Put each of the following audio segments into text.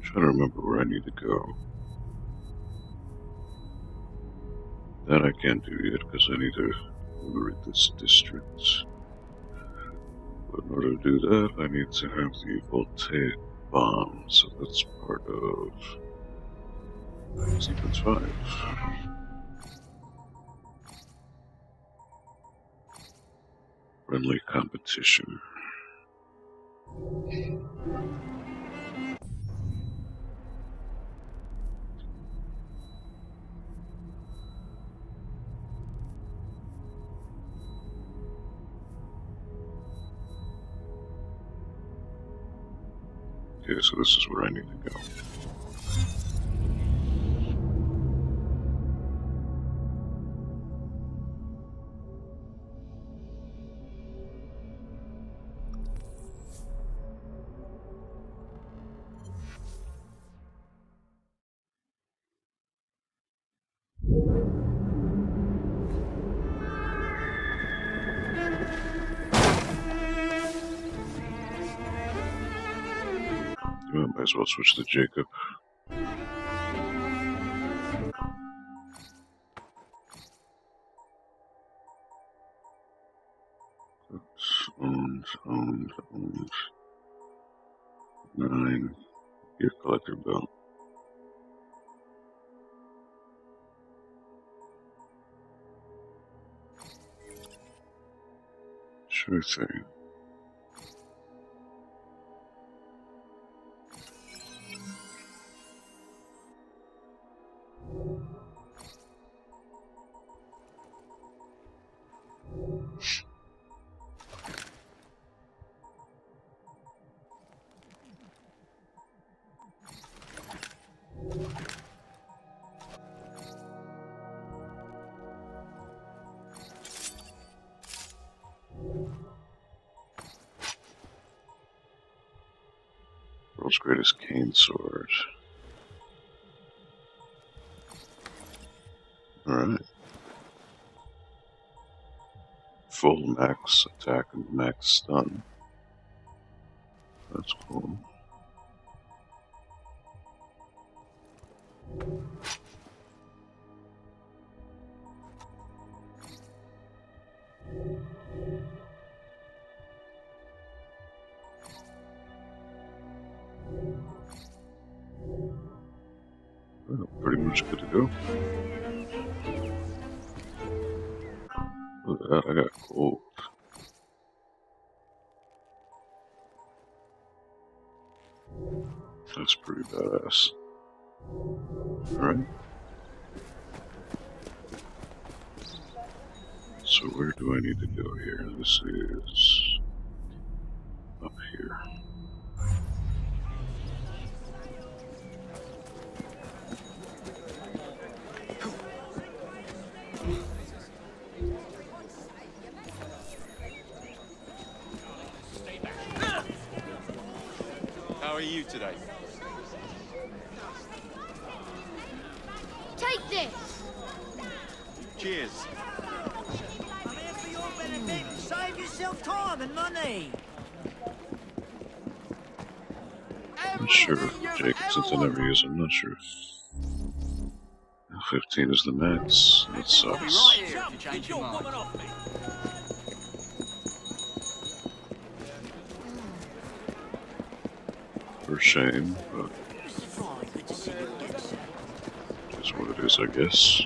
Trying to remember where I need to go. That I can't do yet because I need to liberate this district. But in order to do that, I need to have the voltaic bomb, so that's part of sequence 5. Friendly competition. Okay, so this is where I need to go. Well, might as well switch to Jacob. Owned. 9. Gear collector belt. Sure thing. World's greatest cane sword. Alright. Full max attack and max stun. That's cool. Well, pretty much good to go. Look at that, I got gold. That's pretty badass. Alright. So where do I need to go here? This is up here. How are you today? Take this! Cheers. I'm here for your benefit. Save yourself time and money. I'm not sure, Jake, since I never use them, I'm not sure. 15 is the max. That sucks. Keep your woman off me. For shame, but it's what it is, I guess.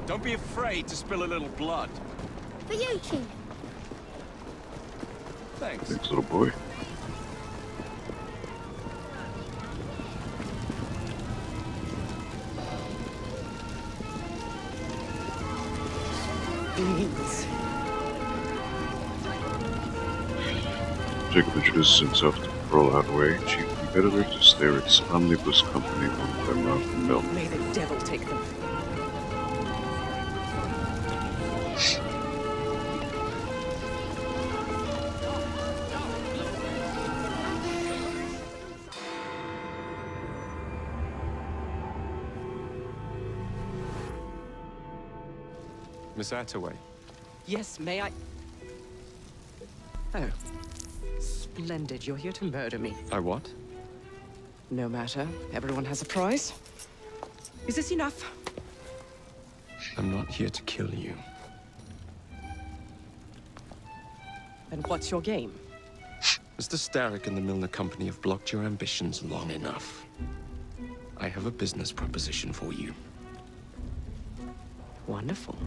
Don't be afraid to spill a little blood. For you, Chief. Thanks. Thanks, little boy. Jacob introduces himself to Pearl Outway, chief competitor to Starrett's omnibus company owned by Malcolm Milne. May the devil take them. Miss Attaway. Yes, may I? Oh. Splendid. You're here to murder me. I what? No matter. Everyone has a price. Is this enough? I'm not here to kill you. And what's your game? Mr. Starrick and the Milner Company have blocked your ambitions long enough. I have a business proposition for you. Wonderful.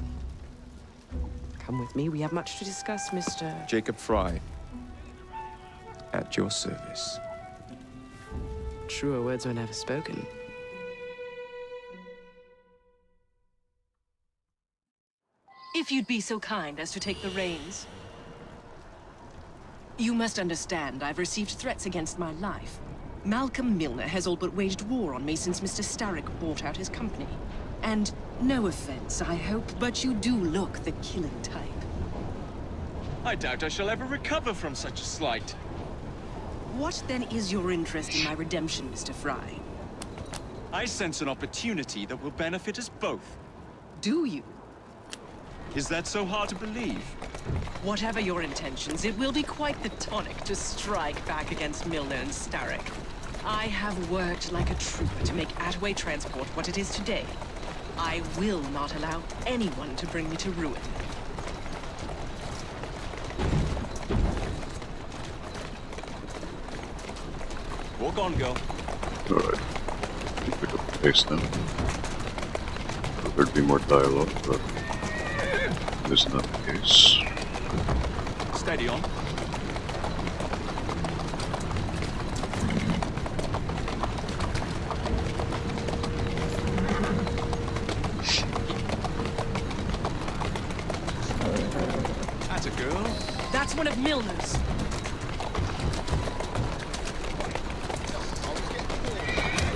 Come with me. We have much to discuss, Mr. Jacob Fry. At your service. Truer words were never spoken. If you'd be so kind as to take the reins. You must understand, I've received threats against my life. Malcolm Milner has all but waged war on me since Mr. Starrick bought out his company. And no offense, I hope, but you do look the killing type. I doubt I shall ever recover from such a slight. What then is your interest in my redemption, Mr. Fry? I sense an opportunity that will benefit us both. Do you? Is that so hard to believe? Whatever your intentions, it will be quite the tonic to strike back against Milner and Starrick. I have worked like a trooper to make Attaway Transport what it is today. I will not allow anyone to bring me to ruin. Walk on, girl. Alright. Pick up the pace then. Thought there'd be more dialogue, but it is not the case. Steady on. That's a girl. That's one of Milner's.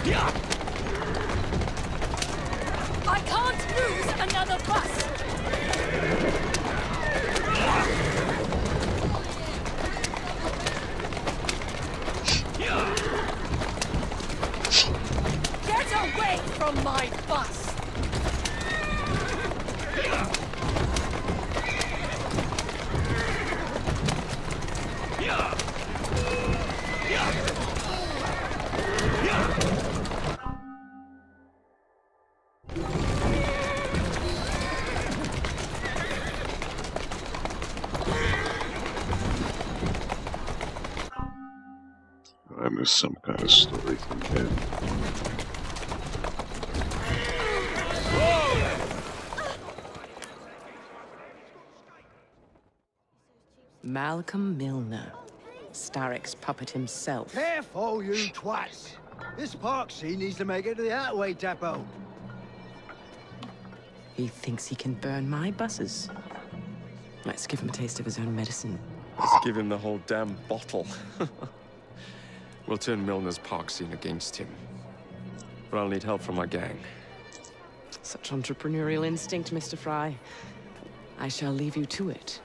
Yeah. I can't lose another bus! Get away from my bus! I missed some kind of story from him. Malcolm Milner. Starrick's puppet himself. Careful, you twats. This park scene needs to make it to the Attaway depot. He thinks he can burn my buses. Let's give him a taste of his own medicine. Let's give him the whole damn bottle. We'll turn Milner's park scene against him. But I'll need help from my gang. Such entrepreneurial instinct, Mr. Fry. I shall leave you to it.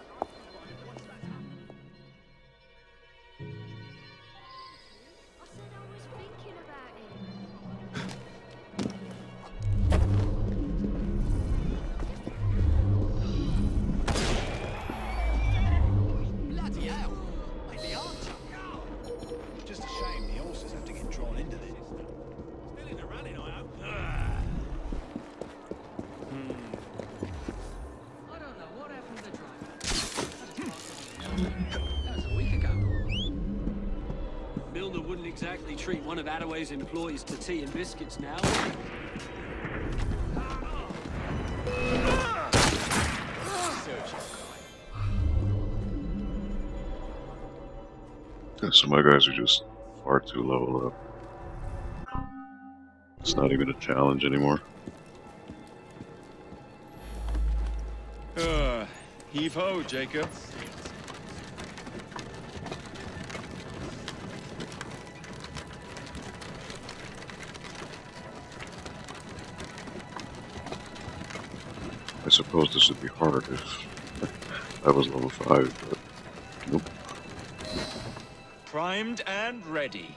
I said I was thinking about it. Bloody hell! Ain't the answer. Just a shame the horses have to get drawn into this. Still in the running, I hope. I don't know what happened to the driver. That was a week ago. Milner wouldn't exactly treat one of Attaway's employees to tea and biscuits now. So my guys are just far too leveled up. It's not even a challenge anymore. Heave ho, Jacob. I suppose this would be hard if I was level 5, but nope. Primed and ready.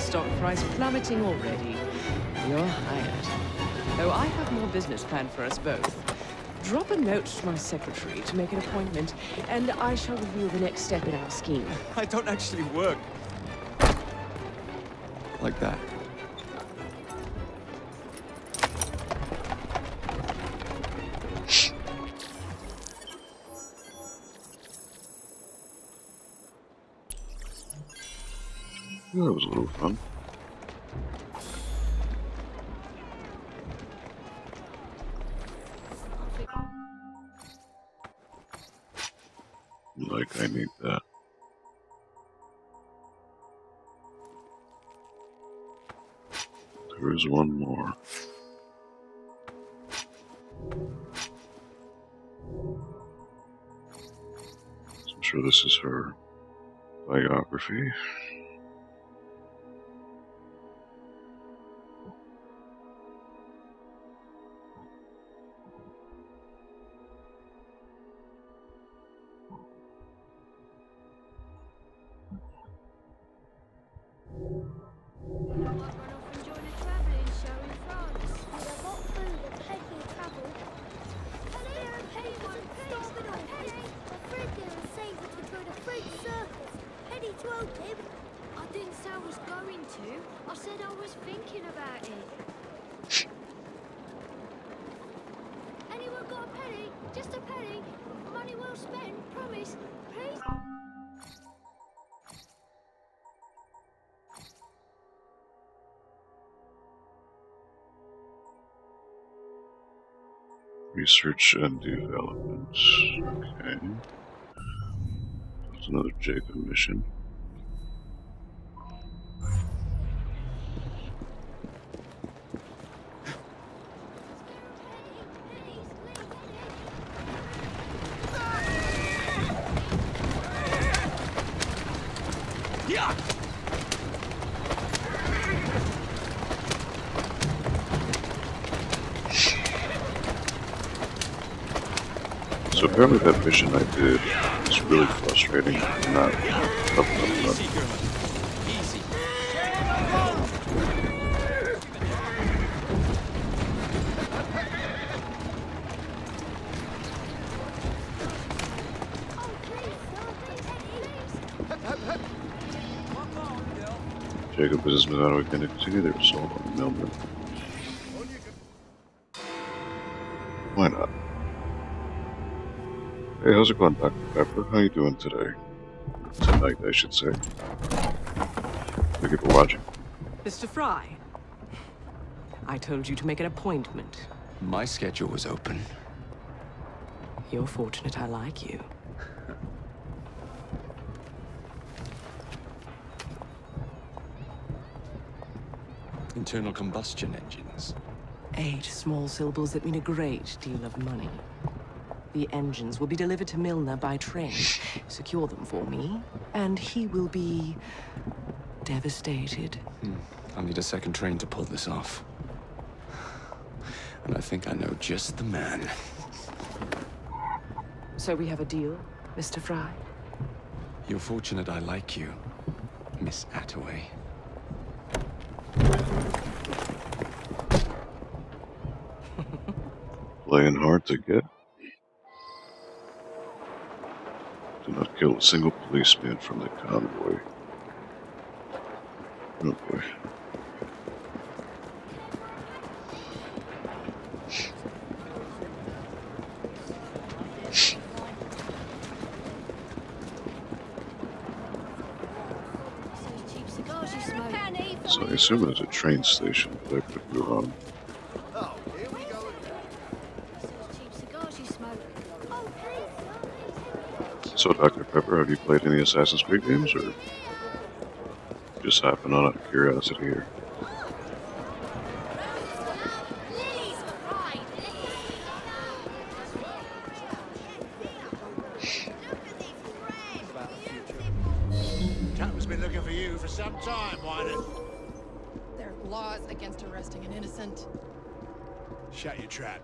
stock price plummeting already. You're hired. Though I have more business planned for us both. Drop a note to my secretary to make an appointment, and I shall reveal the next step in our scheme. I don't actually work like that. That was a little fun. Like, I need that. There is one more. I'm sure this is her biography. Research and development. Okay. That's another Jacob mission. So apparently that mission I did is really frustrating. Not up. Easy, girl. Easy. Jacob has been out again to continue their assault on Milner. Why not? Hey, how's it going, Dr. Pepper? How you doing today? Tonight, I should say. Thank you for watching. Mr. Fry, I told you to make an appointment. My schedule was open. You're fortunate I like you. Internal combustion engines. 8 small syllables that mean a great deal of money. The engines will be delivered to Milner by train. Secure them for me, and he will be devastated. I'll need a second train to pull this off. And I think I know just the man. So we have a deal, Mr. Fry? You're fortunate I like you, Miss Attaway. Playing hard to get. Do not kill a single policeman from the convoy. Oh boy. So I assume it was a train station, but I could be wrong. So, Dr. Pepper, have you played any Assassin's Creed games, or just happened on out of curiosity here? Captain's been looking for you for some time, Wyden. There are laws against arresting an innocent. Shut your trap.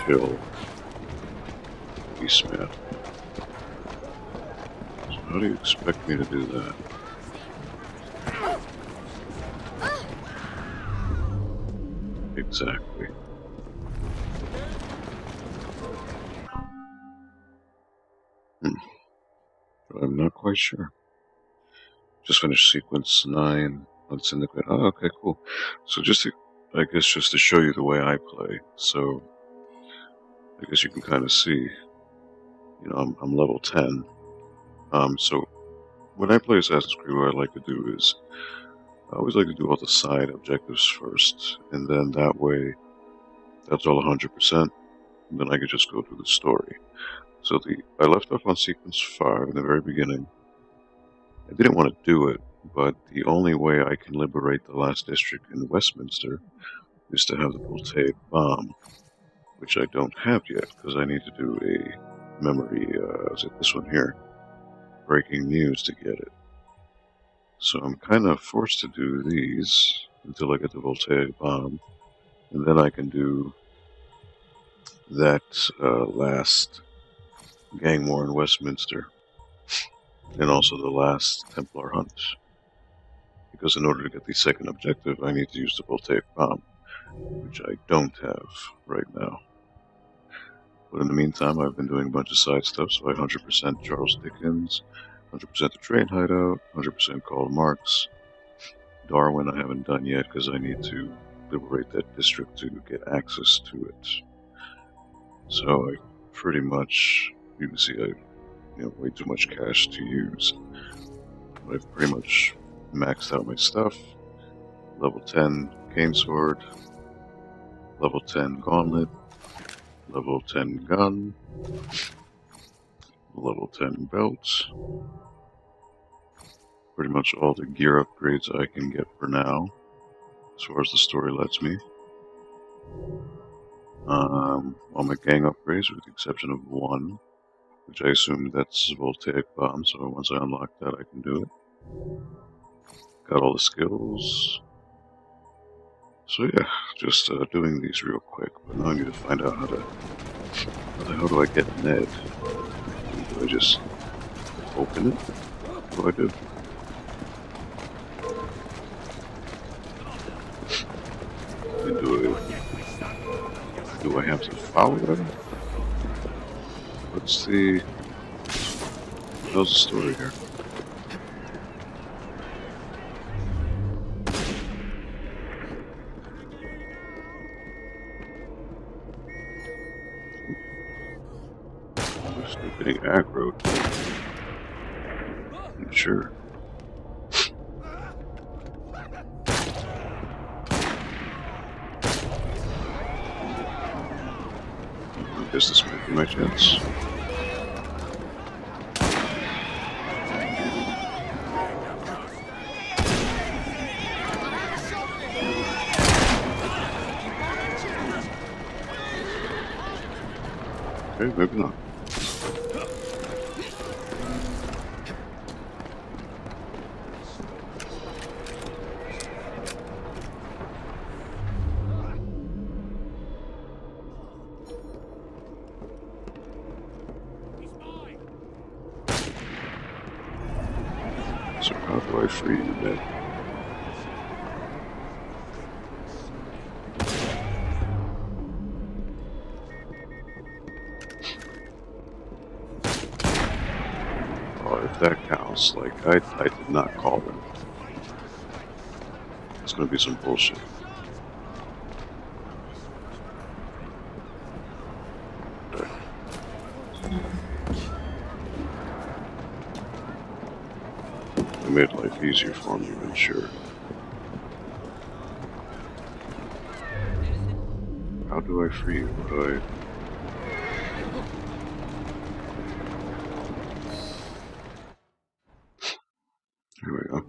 kill Beastman. So how do you expect me to do that? Exactly. But I'm not quite sure. Just finished sequence 9 on Syndicate. Oh, okay, cool. So just to, I guess just to show you the way I play. So I guess you can kind of see, you know, I'm level 10. So when I play Assassin's Creed, what I like to do is I always like to do all the side objectives first, and then that way that's all 100%. And then I could just go through the story. So I left off on sequence 5 in the very beginning. I didn't want to do it, but the only way I can liberate the last district in Westminster is to have the voltaic bomb, which I don't have yet because I need to do a memory, is it this one here? Breaking news to get it. So I'm kind of forced to do these until I get the voltaic bomb, and then I can do that last gang war in Westminster, and also the last Templar hunt. Because in order to get the second objective, I need to use the voltaic bomb, which I don't have right now. But in the meantime, I've been doing a bunch of side stuff, so I 100% Charles Dickens, 100% the train hideout, 100% Karl Marx. Darwin I haven't done yet because I need to liberate that district to get access to it. So I pretty much, you can see I way too much cash to use. But I've pretty much maxed out my stuff. Level 10 cane sword, level 10 gauntlet, level 10 gun, level 10 belt. Pretty much all the gear upgrades I can get for now, as far as the story lets me. All my gang upgrades, with the exception of one, which I assume that's voltaic bomb, so once I unlock that I can do it. Got all the skills. So yeah, just doing these real quick, but now I need to find out how the hell do I get Ned? Do I just open it? What do I do? Do I have to follow them? What's the story here? I'm just getting aggroed. I'm sure. I guess this might be my chance. Okay, maybe not. So how do I free you, Ned? If that counts, like, I did not call them. It's gonna be some bullshit. Okay. It made life easier for me, I'm sure. How do I free you? What do I... Here we go.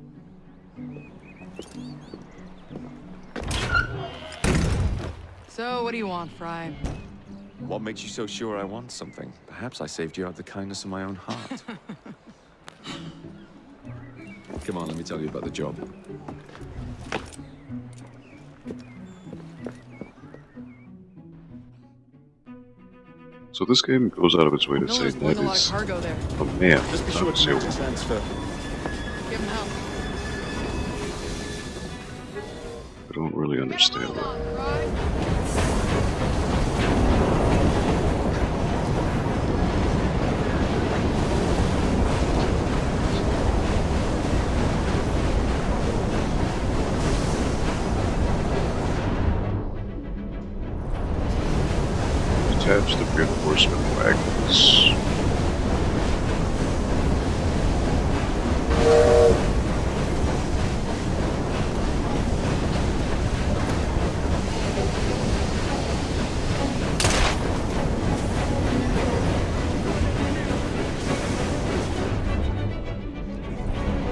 So, what do you want, Fry? What makes you so sure I want something? Perhaps I saved you out of the kindness of my own heart. Come on, let me tell you about the job. So this game goes out of its way to say Miller's that pulling a lot of is cargo there. a man, Just be not sure a to match the sailor. transfer. Give him help. I don't really understand that. Attach the reinforcement wagons.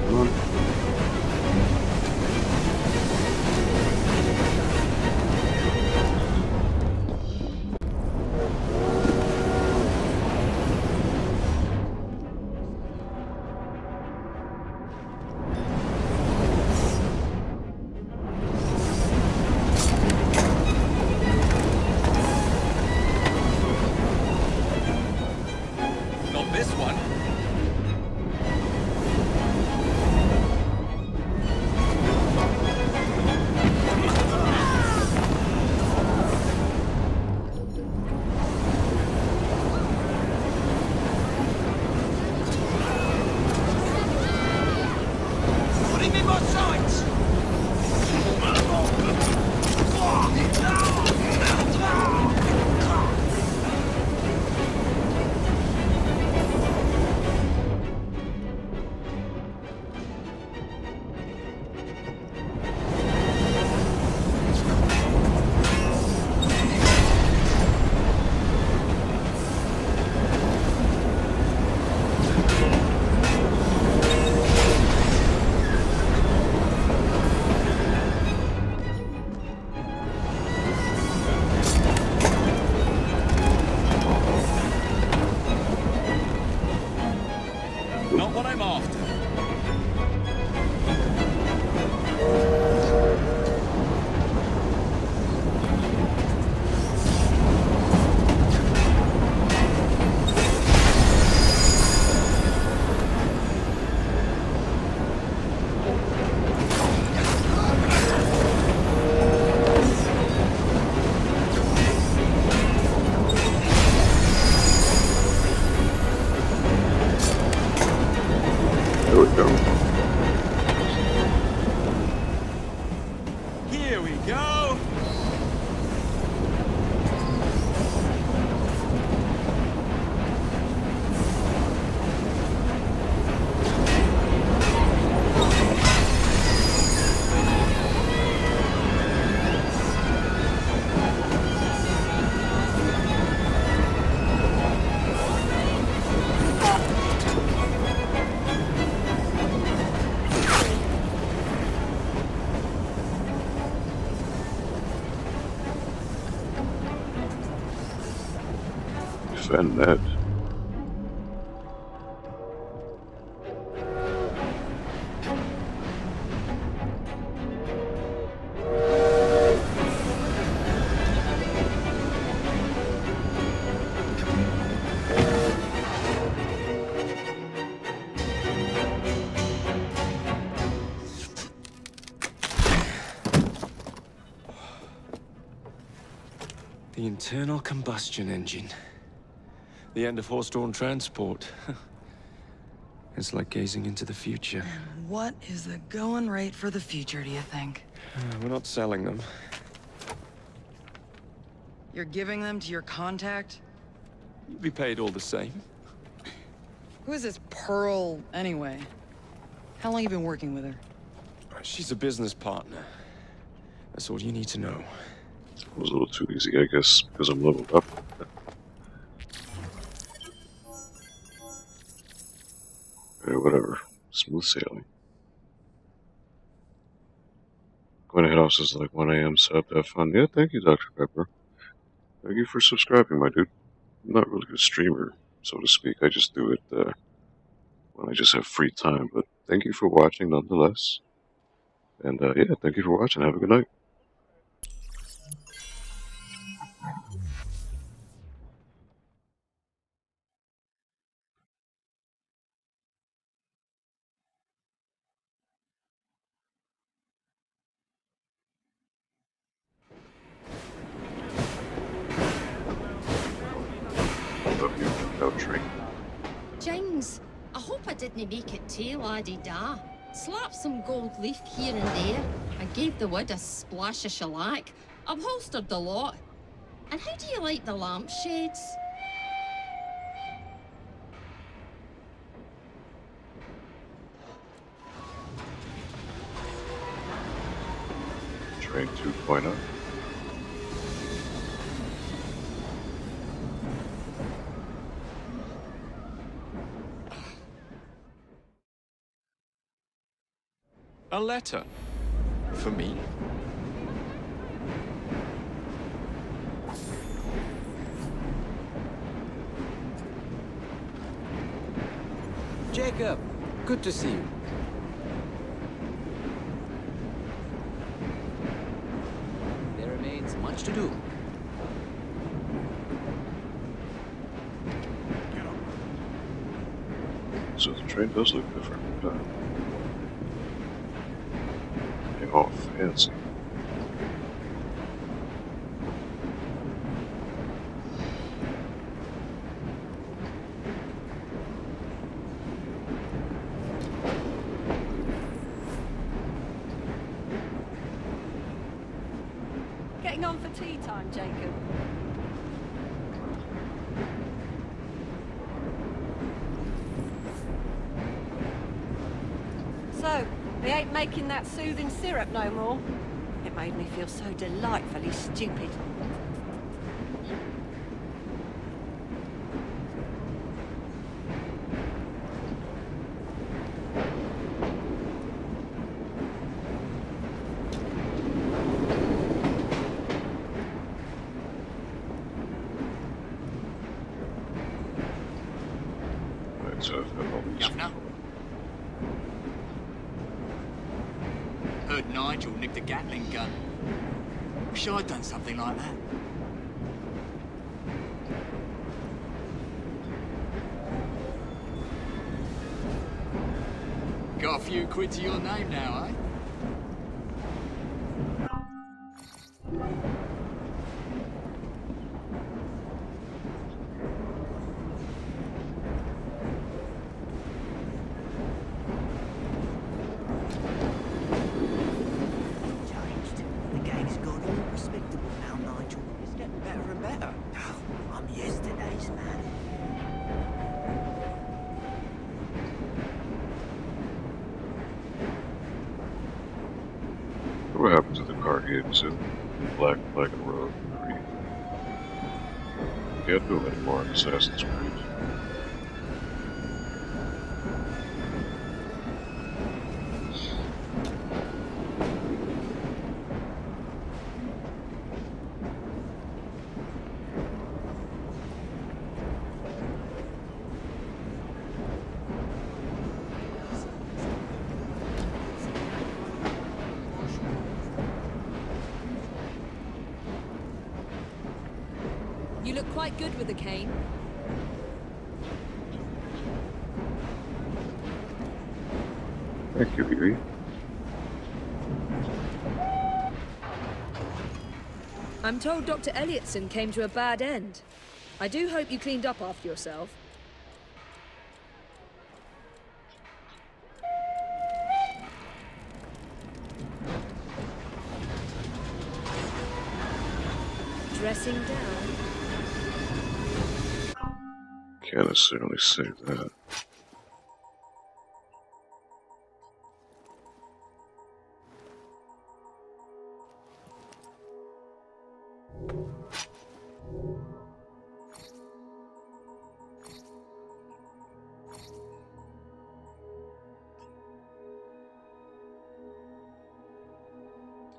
Come on. Not this one. Put him in my sights! Not what I'm after. There we go. Here we go. Defend that. The internal combustion engine. The end of horse-drawn transport. It's like gazing into the future. What is the going rate for the future, do you think? We're not selling them. You're giving them to your contact? You'll be paid all the same. Who is this Pearl, anyway? How long you been working with her? She's a business partner. That's all you need to know. It was a little too easy, I guess, because I'm leveled up. Whatever. Smooth sailing. Going to head off is like 1 a.m. so have fun. Yeah, thank you, Dr. Pepper. Thank you for subscribing, my dude. I'm not really a streamer, so to speak. I just do it when I just have free time. But thank you for watching nonetheless. And yeah, thank you for watching. Have a good night. I hope I didn't make it too la-di-da. Slapped some gold leaf here and there. I gave the wood a splash of shellac. Upholstered the lot. And how do you like the lampshades? Train 2.0. A letter? For me? Jacob, good to see you. There remains much to do. So the train does look different. Oh, fancy. Getting on for tea time, Jacob. So, they ain't making that soothing syrup no more. It made me feel so delightfully stupid. Right, so I've got all these. Governor? Heard Nigel nicked a Gatling gun. Wish I'd done something like that. Got a few quid to your name now, eh? Changed. The gang's got all respectable now, Nigel. It's getting better and better. Oh, I'm yesterday's man. What happened to the car he into? Black, and road, green. Can't do them anymore in Assassin's Creed. You look quite good with a cane. Thank you, Evie. I'm told Dr. Elliotson came to a bad end. I do hope you cleaned up after yourself. Dressing down. Can't necessarily say that.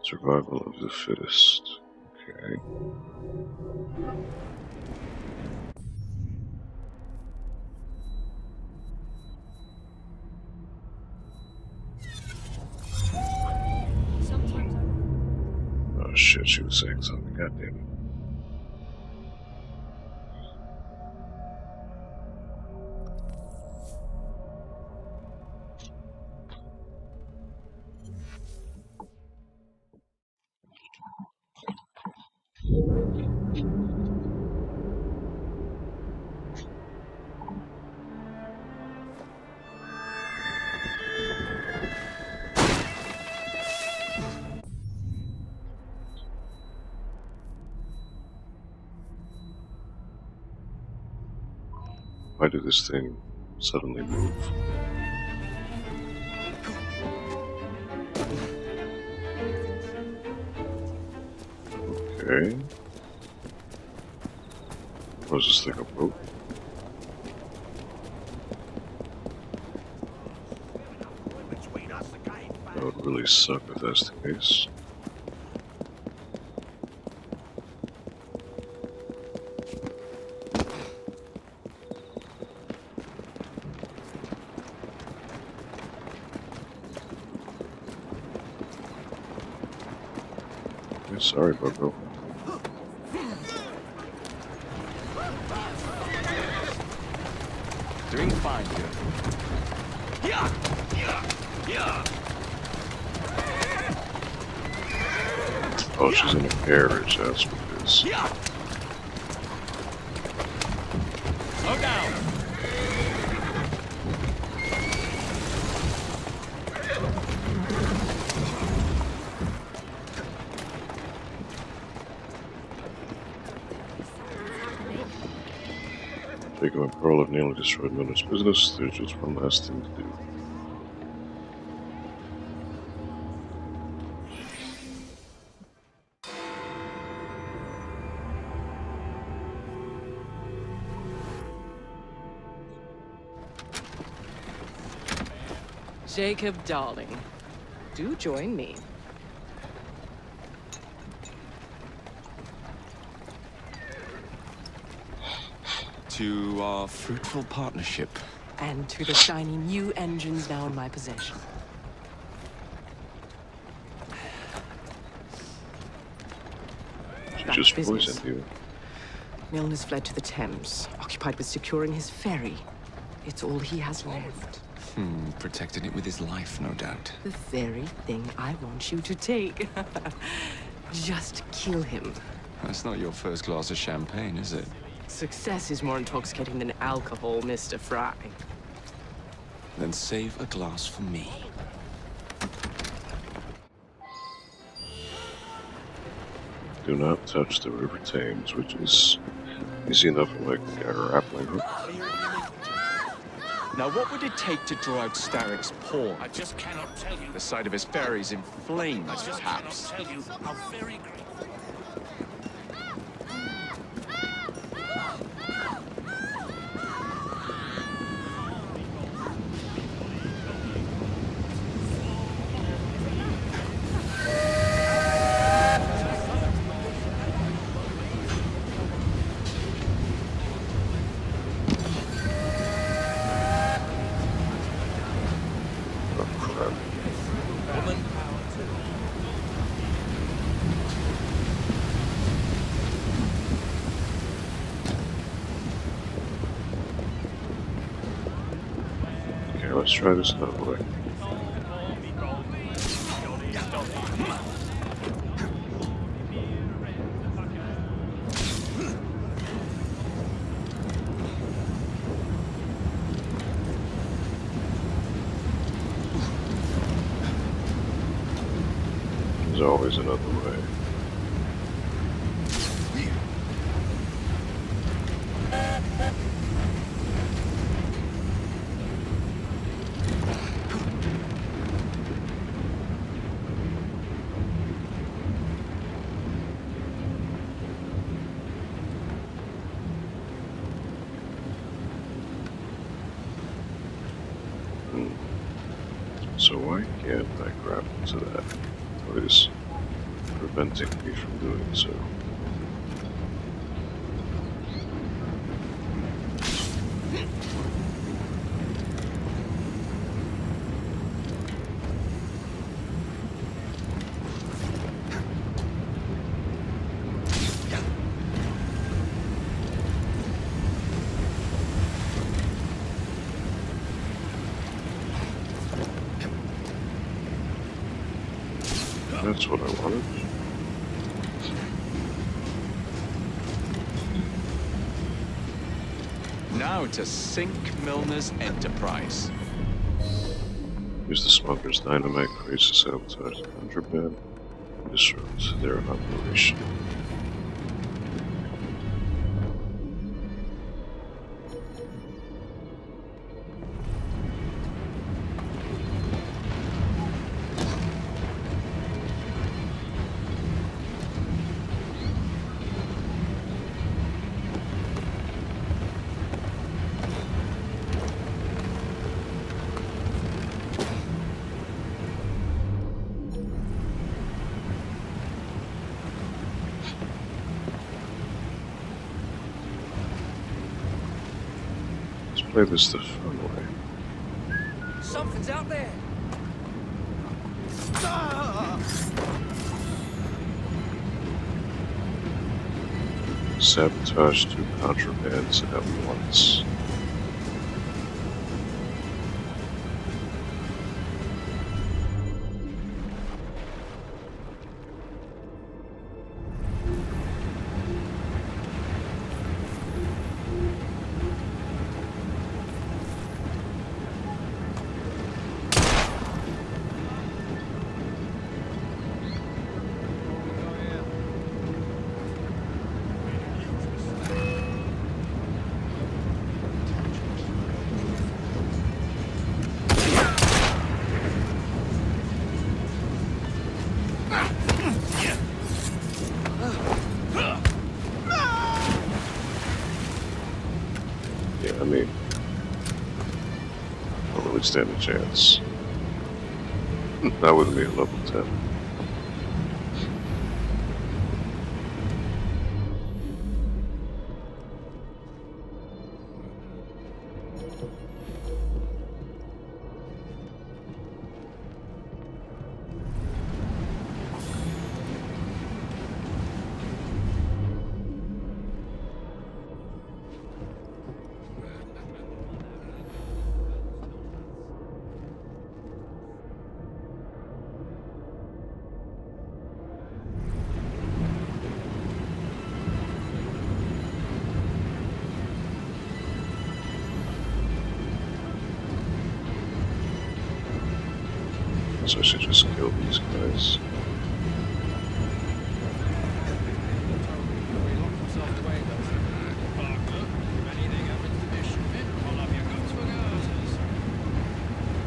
Survival of the fittest. Okay. Oh shit, she was saying something, goddamn it. Why did this thing suddenly move? Okay. Was this thing a boat? That would really suck if that's the case. Yeah, sorry, Bucko. Doing fine here. Yeah! Yeah! Yeah! Oh, she's in a carriage, that's what it is. Yeah! Slow down. Jacob and Pearl have nearly destroyed Miller's business. There's just one last thing to do. Jacob, darling, do join me. To our fruitful partnership. And to the shiny new engines now in my possession. She Back just to business. poisoned you. Milner's fled to the Thames, occupied with securing his ferry. It's all he has left. Protected it with his life, no doubt. The very thing I want you to take. Just kill him. That's not your first glass of champagne, is it? Success is more intoxicating than alcohol, Mr. Fry. Then save a glass for me. Do not touch the River Thames, which is easy enough for like a grappling hook. Now, what would it take to draw out Starrick's paw? I just cannot tell you. The sight of his ferries in flames, I just perhaps. cannot tell you how very grateful. Okay, let's try this another way. There's always another way. So why can't I grab to that? What is preventing me from doing so? That's what I wanted. Now to sink Milner's enterprise. Use the smuggler's dynamite, creates a sabotage the contraband, and disrupt their operation. play this the fun way. Something's out there. Sabotage 2 contrabands at once. I mean, I don't really stand a chance. Not with me at level 10. So I should just kill these guys.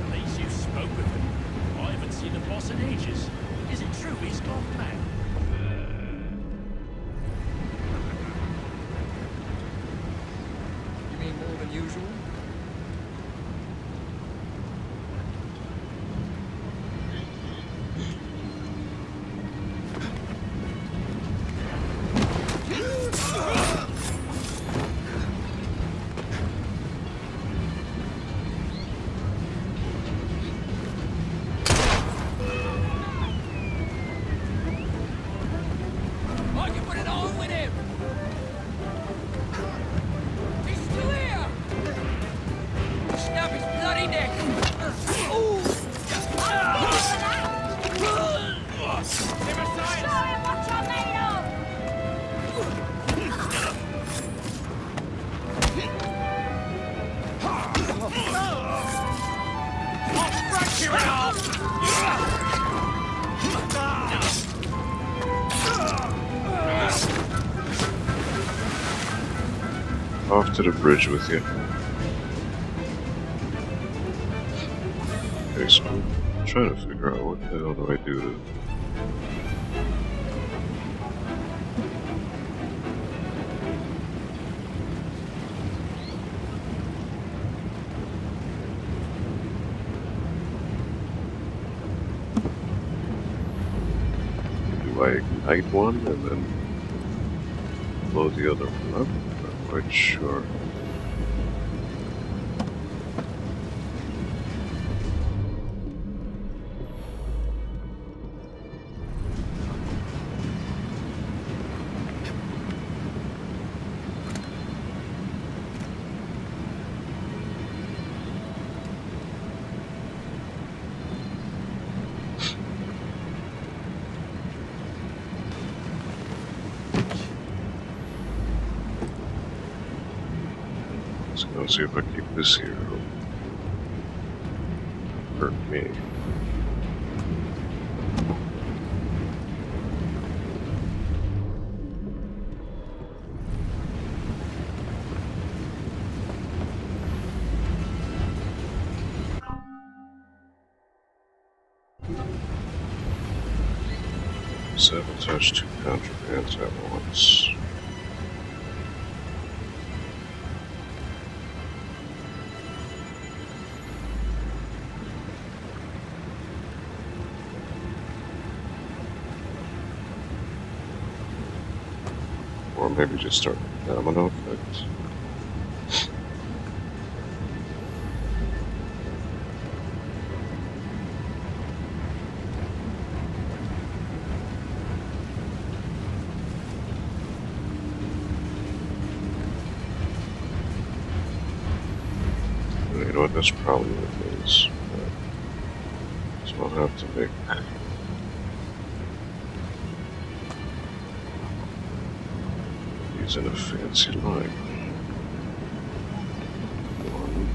At least you spoke with him. I haven't seen the boss in ages. Is it true he's gone mad? You mean more than usual? Off to the bridge with you. Okay, so I'm trying to figure out what the hell do I do to... Do I ignite one and then blow the other one up? Quite sure. Let's see if I keep this here. It'll hurt me. Sabotage 2 contrabands at once. Or maybe just start the domino effect. that's probably what it is. So I'll have to make these in a fancy line. One.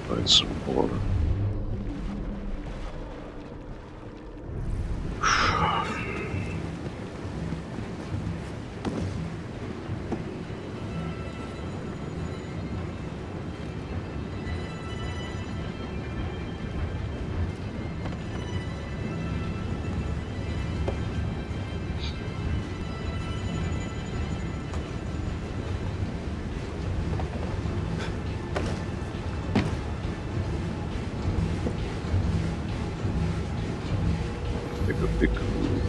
Find some more. Take a big move.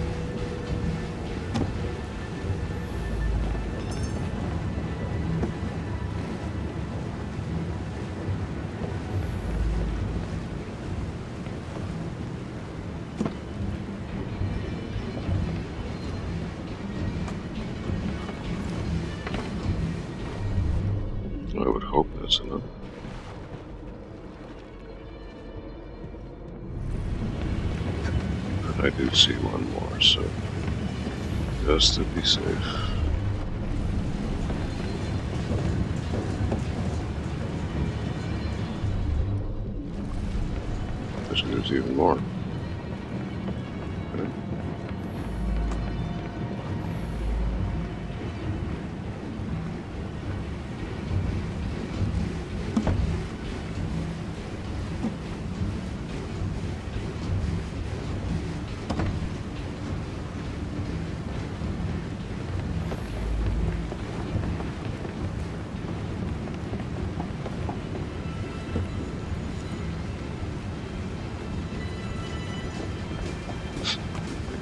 I would hope that's enough. I do see one more, so just to be safe. There's even more. Okay.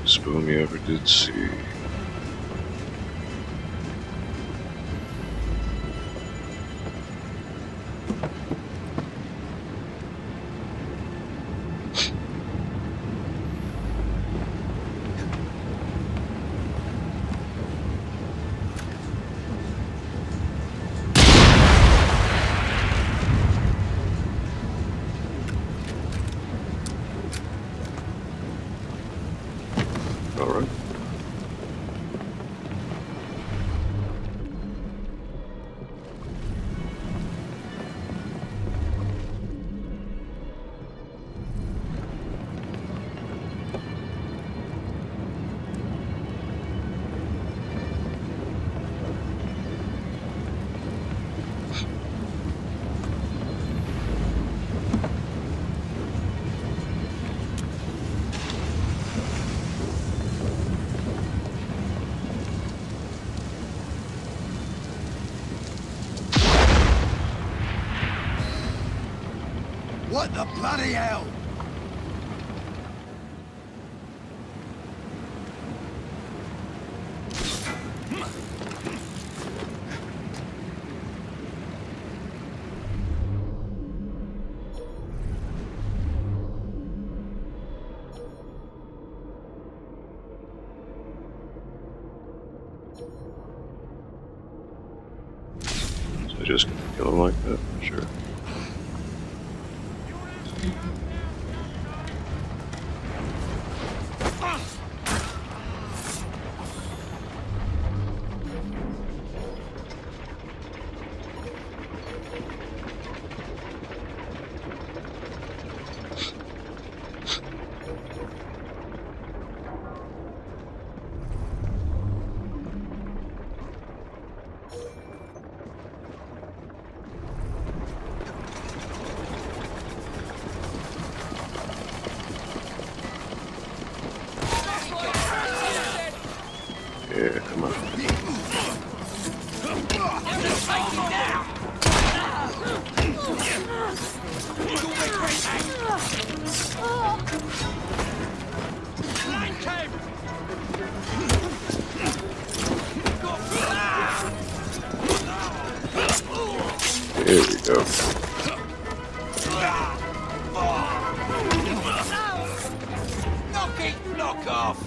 Spoon you ever did see. All right. What the bloody hell? So just kill him like that? Sure. Yeah, come on. Line cable! There we go. Knock it, knock off!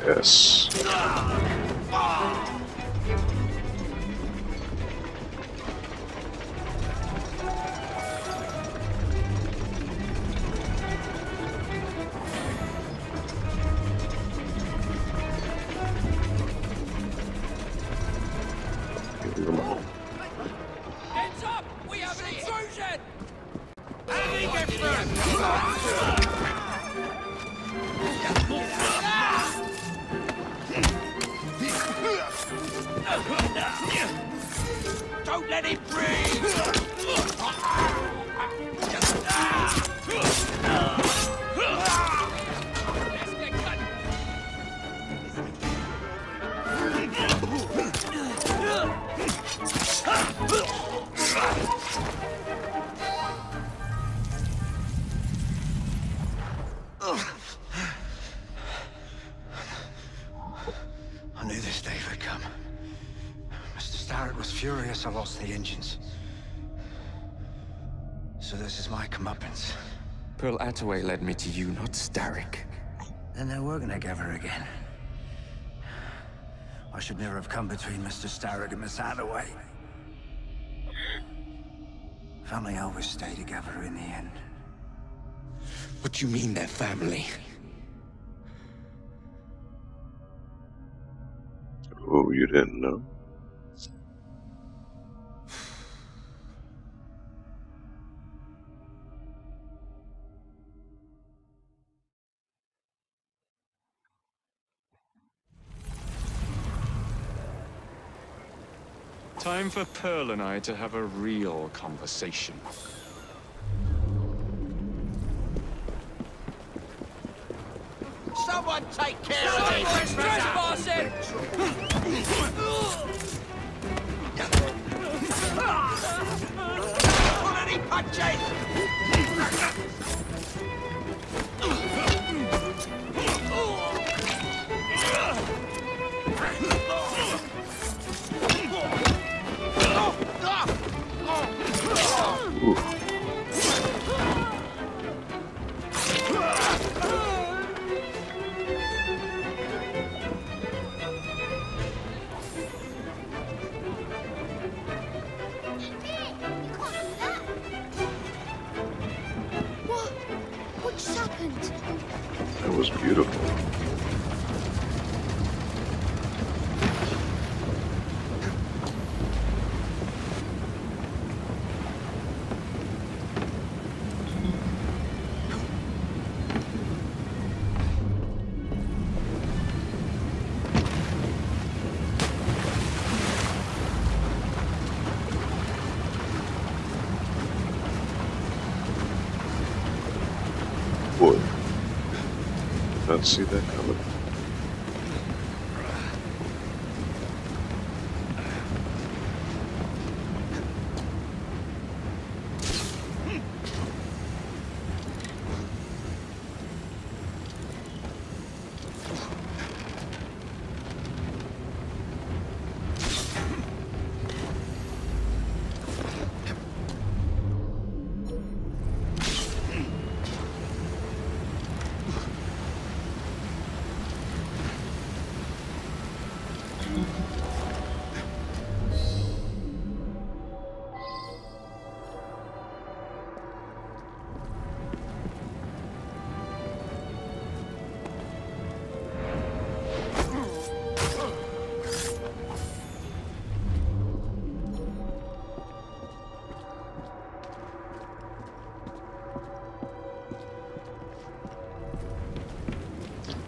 Yes. Come on. Heads up! We have an intrusion! Don't let him breathe! I knew this day would come. Mr. Starrett was furious I lost the engines. So this is my comeuppance. Pearl Attaway led me to you, not Starrick. Then they're working together again. I should never have come between Mr. Starrett and Miss Attaway. Family always stay together in the end. What do you mean they're family? Oh, you didn't know? Time for Pearl and I to have a real conversation. Someone take care of it! Someone's trespassing! Pull any punches! What just happened? That was beautiful. Boy, not see that coming.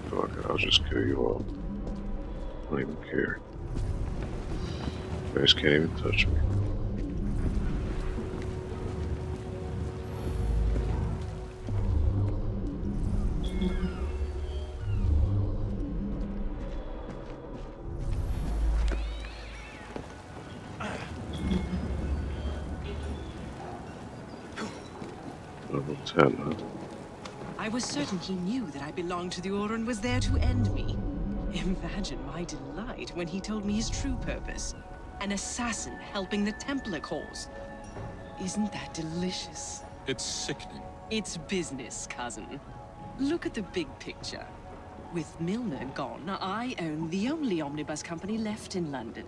Fuck it, I'll just kill you all. I don't even care. You guys can't even touch me. Level 10, huh? I was certain he knew that I belonged to the Order and was there to end me. Imagine my delight when he told me his true purpose. An assassin helping the Templar cause. Isn't that delicious? It's sickening. It's business, cousin. Look at the big picture. With Milner gone, I own the only omnibus company left in London.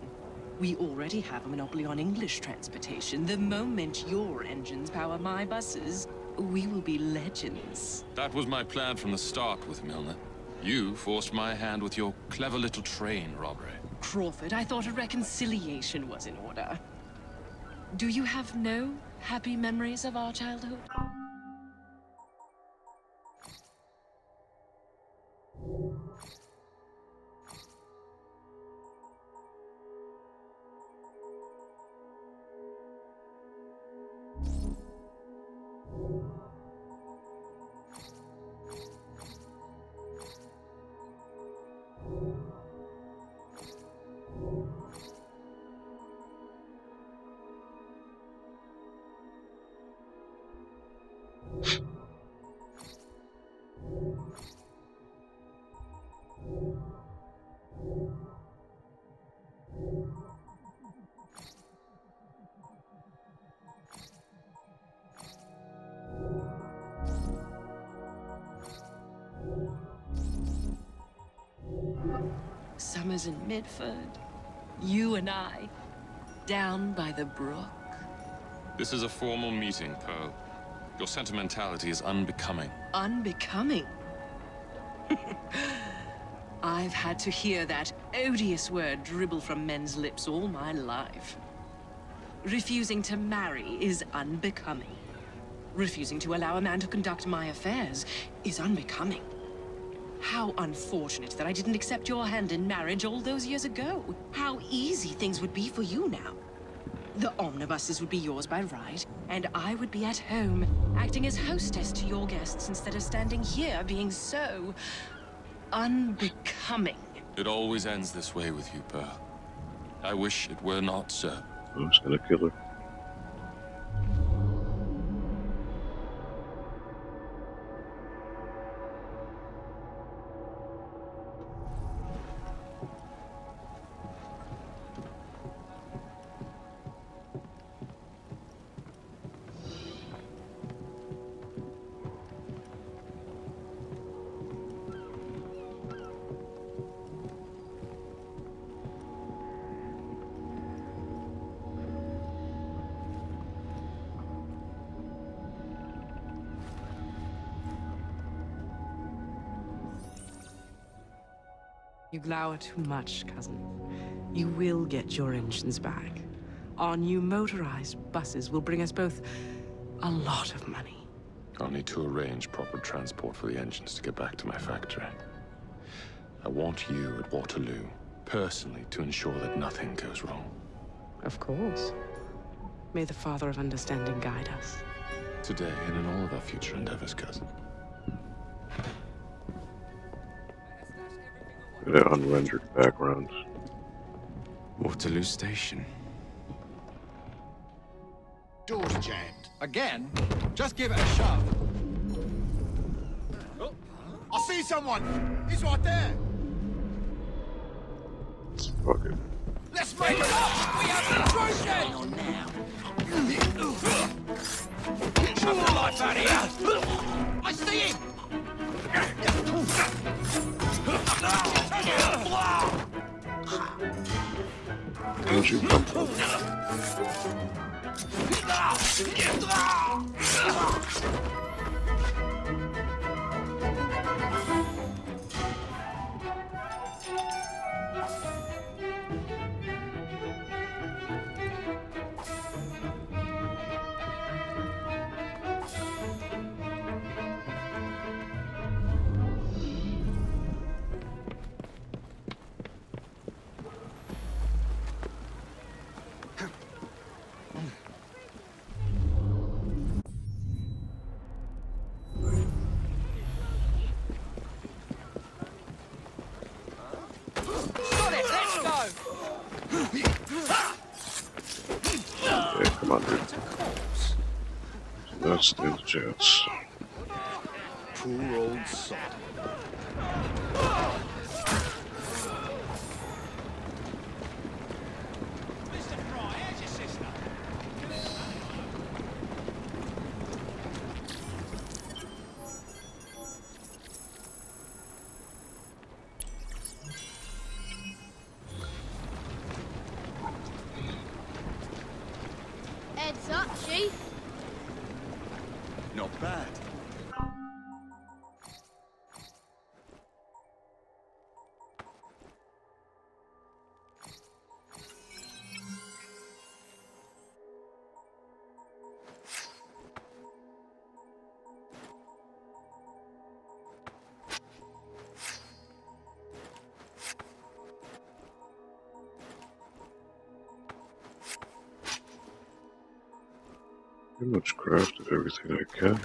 We already have a monopoly on English transportation. The moment your engines power my buses, we will be legends. That was my plan from the start with Milner. You forced my hand with your clever little train robbery. Crawford, I thought a reconciliation was in order. Do you have no happy memories of our childhood? Summers in Midford. You and I, down by the brook. This is a formal meeting, Pearl. Your sentimentality is unbecoming. Unbecoming? I've had to hear that odious word dribble from men's lips all my life. Refusing to marry is unbecoming. Refusing to allow a man to conduct my affairs is unbecoming. How unfortunate that I didn't accept your hand in marriage all those years ago. How easy things would be for you now. The omnibuses would be yours by right, and I would be at home, acting as hostess to your guests instead of standing here being so unbecoming. It always ends this way with you, Pearl. I wish it were not so. I'm just gonna kill her. You glower too much, cousin. You will get your engines back. Our new motorized buses will bring us both a lot of money. I'll need to arrange proper transport for the engines to get back to my factory. I want you at Waterloo, personally, to ensure that nothing goes wrong. Of course. May the Father of Understanding guide us. Today and in all of our future endeavors, cousin. The unrendered background. Waterloo Station. Door's jammed. Again? Just give it a shove. Oh, I see someone! He's right there! Fuck it. Let's make it up! We have the process! On now. Shove the life out of here! I see him! Where'd you come from? Okay, come on, dude. Let's stand a chance. Poor old sod. Pretty much crafted everything I can.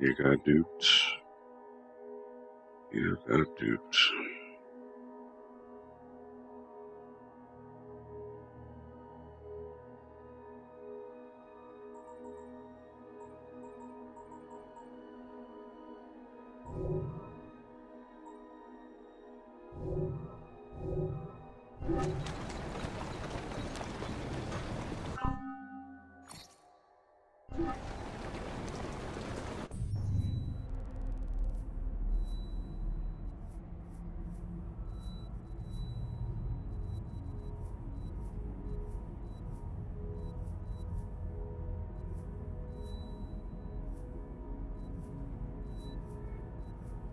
You got duped. You got duped.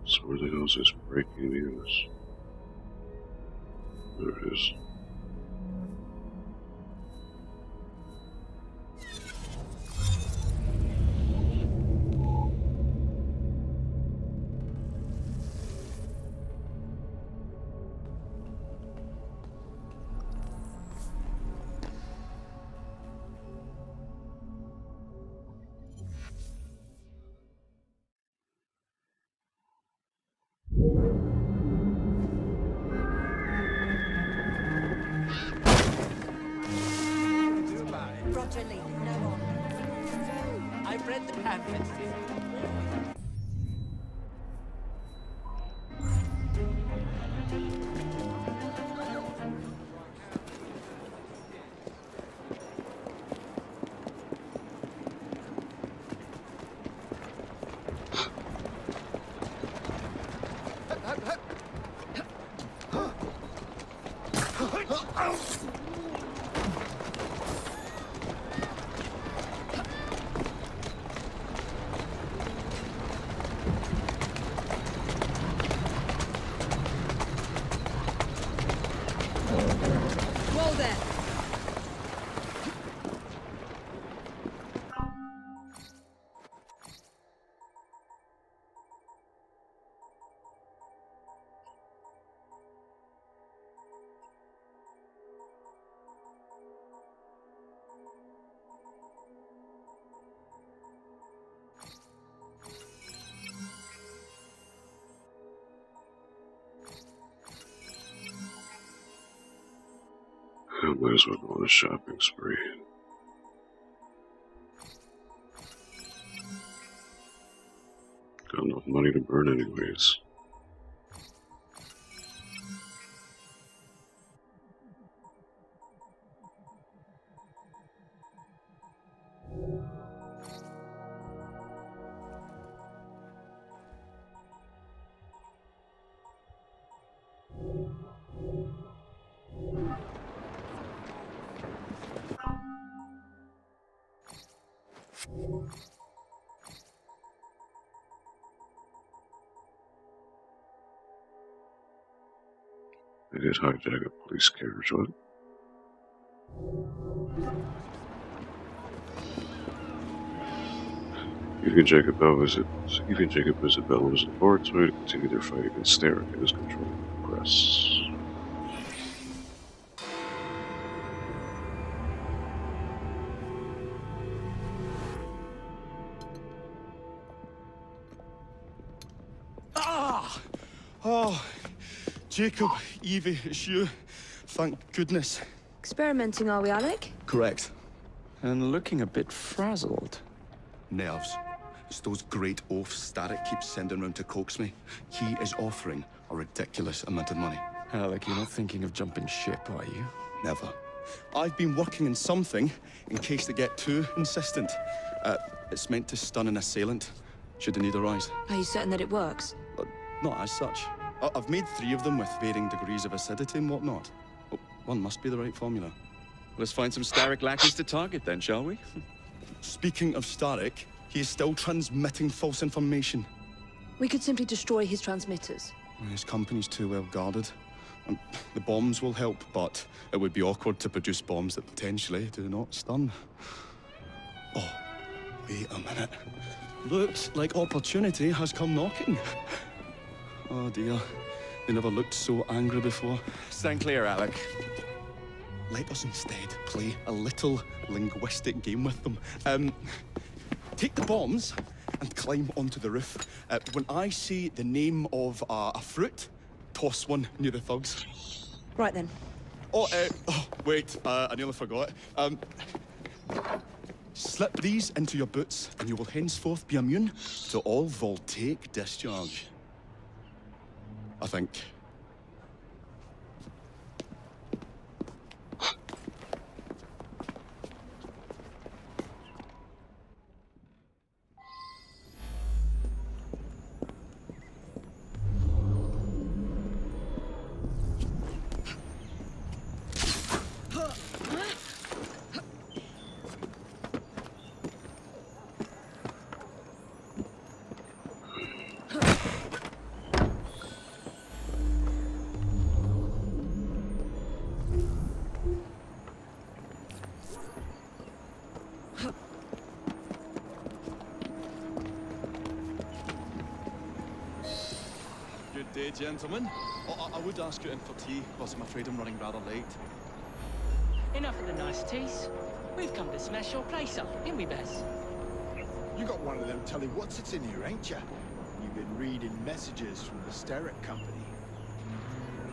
So where the hell is this breaking news? There it is. I've read the pamphlets. I might as well go on a shopping spree. Got enough money to burn anyways. They did hijack a police carriage, what? You can Jacob visit Bellow's laboratory to continue their fight against Starrick and his control of the press. Oh, Jacob, Evie, it's you. Thank goodness. Experimenting, are we, Alec? Correct. And looking a bit frazzled. Nerves. It's those great oafs Starrick keeps sending round to coax me. He is offering a ridiculous amount of money. Alec, you're not thinking of jumping ship, are you? Never. I've been working on something in case they get too insistent. It's meant to stun an assailant. should the need arise. Are you certain that it works? Not as such. I've made 3 of them with varying degrees of acidity and whatnot. Oh, one must be the right formula. Let's find some Starrick lackeys to target then, shall we? Speaking of Starrick, he is still transmitting false information. We could simply destroy his transmitters. His company's too well guarded. The bombs will help, but it would be awkward to produce bombs that potentially do not stun. Oh, wait a minute. Looks like opportunity has come knocking. Oh dear, they never looked so angry before. Stand clear, Alec. Let us instead play a little linguistic game with them. Take the bombs and climb onto the roof. When I say the name of a fruit, toss one near the thugs. Right then. Oh, wait, I nearly forgot. Slip these into your boots, and you will henceforth be immune to all voltaic discharge. I think. Good day, gentlemen. Oh, I would ask you in for tea, but I'm afraid I'm running rather late. Enough of the niceties. We've come to smash your place up, ain't we, Bess? You got one of them telly what's-its in here, ain't you? You've been reading messages from the Starrick Company.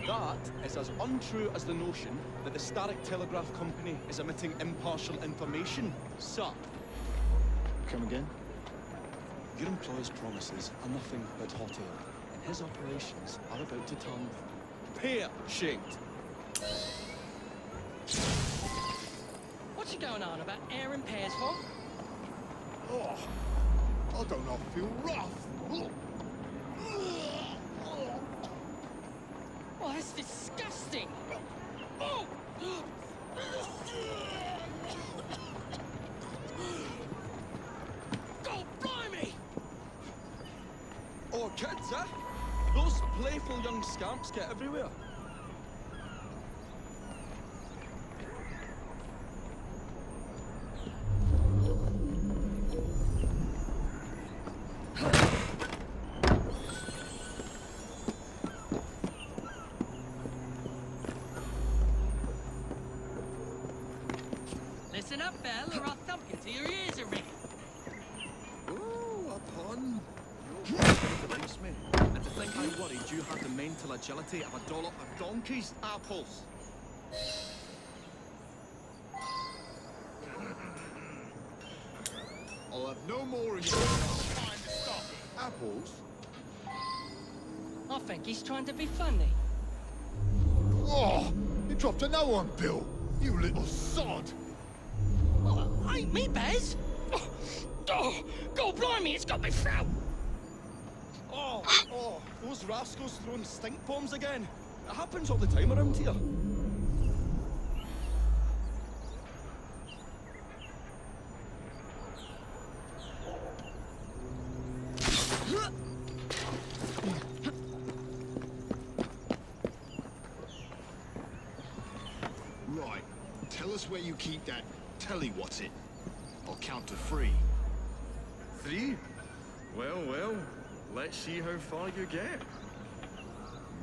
That is as untrue as the notion that the Starrick Telegraph Company is emitting impartial information, sir. Come again? Your employer's promises are nothing but hot air, and his operations are about to turn pear-shaped. What's you going on about air and pears for? Oh, I don't know, I feel rough. Oh, that's disgusting! Oh! God blimey! Oh, kids, eh? Those playful young scamps get everywhere. Listen up, Belle, or I'll thump you till your ears are ringing. Oh, a pun. You're against me. And to think I worried you had the mental agility of a dollop of donkey's apples. I'll have no more of you. Time to stop. Apples? I think he's trying to be funny. Oh, you dropped another one, Bill. You little sod. Oh, ain't me, Bez. Oh, God blimey, it's got me throat. Oh, those rascals throwing stink bombs again. It happens all the time around here. Right, tell us where you keep that telly what's-it. I'll count to 3. 3? Well, let's see how far you get.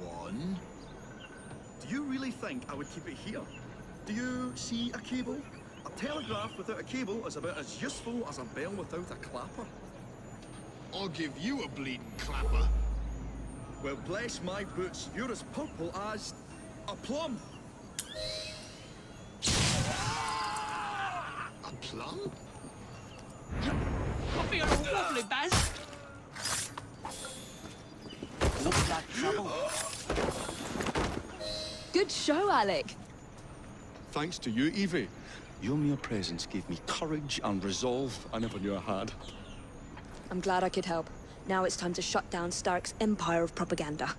1. Do you really think I would keep it here? Do you see a cable? A telegraph without a cable is about as useful as a bell without a clapper. I'll give you a bleeding clapper. Well, bless my boots, you're as purple as a plum. A plum? Coffee on a wobbly, Baz. Looks like trouble. Good show, Alec. Thanks to you, Evie. Your mere presence gave me courage and resolve I never knew I had. I'm glad I could help. Now it's time to shut down Starrick's empire of propaganda.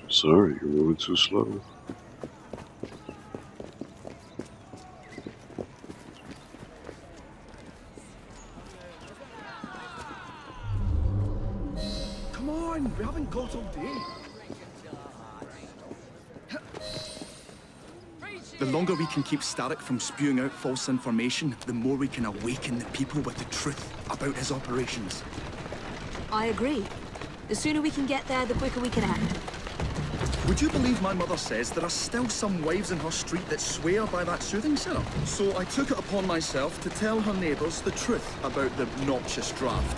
Sorry, you're moving too slow. Come on, we haven't got all day. The longer we can keep Starrick from spewing out false information, the more we can awaken the people with the truth about his operations. I agree. The sooner we can get there, the quicker we can act. Would you believe my mother says there are still some wives in her street that swear by that soothing syrup? So I took it upon myself to tell her neighbours the truth about the obnoxious draft.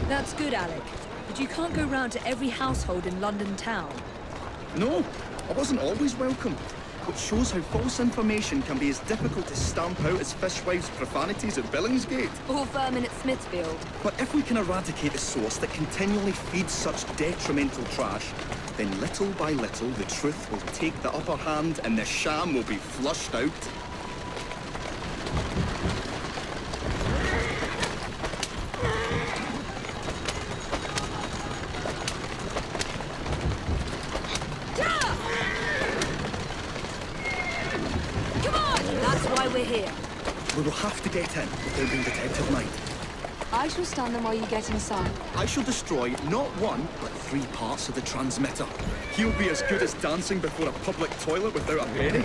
That's good, Alec. But you can't go round to every household in London town. No, I wasn't always welcome. Which shows how false information can be as difficult to stamp out as fishwives' profanities at Billingsgate. Or vermin at Smithfield. But if we can eradicate the source that continually feeds such detrimental trash, then little by little the truth will take the upper hand and the sham will be flushed out. We're here. We will have to get in without being detected, mind. I shall stand them while you get inside. I shall destroy not one, but 3 parts of the transmitter. He'll be as good as dancing before a public toilet without a penny.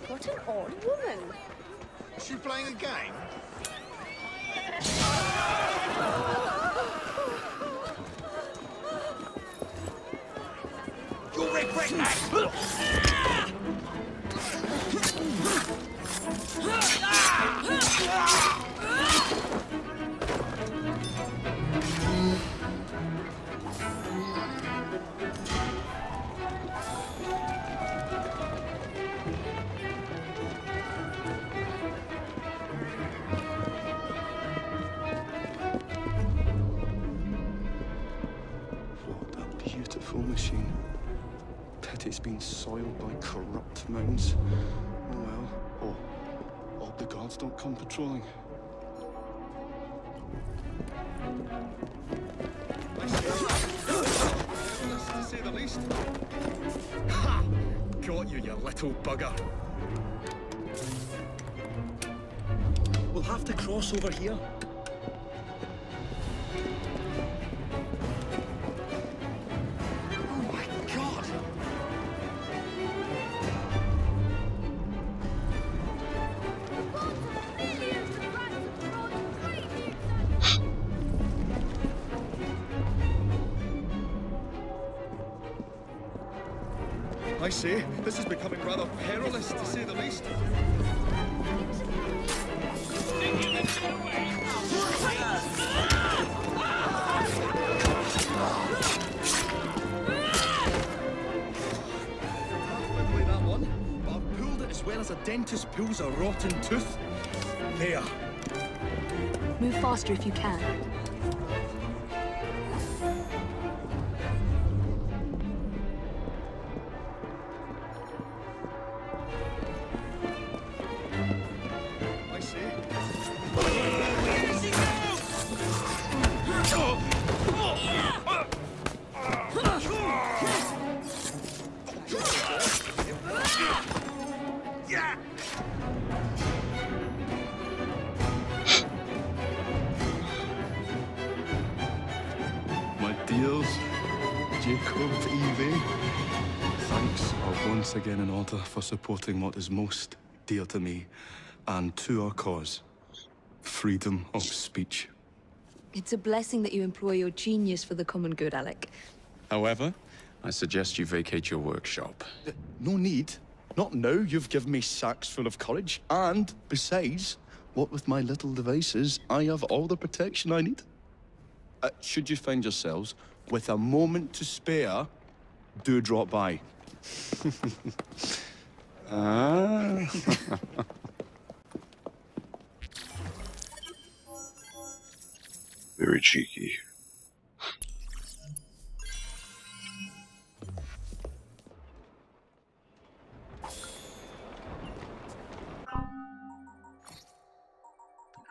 What an odd woman. Is she playing a game? You'll regret that! Machine. Pity it's been soiled by corrupt minds. Oh well. Oh, hope the guards don't come patrolling. To say the least. Ha! Got you, you little bugger. We'll have to cross over here. I say, this is becoming rather perilous, to say the least. Probably that one, but I've pulled it as well as a dentist pulls a rotten tooth. There. Move faster if you can. yours, Jacob Evie. Thanks are once again in order for supporting what is most dear to me and to our cause, freedom of speech. It's a blessing that you employ your genius for the common good, Alec. However, I suggest you vacate your workshop. No need. Not now. You've given me sacks full of courage. And besides, what with my little devices, I have all the protection I need. Should you find yourselves with a moment to spare, do drop by. Very cheeky.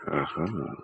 Uh-huh.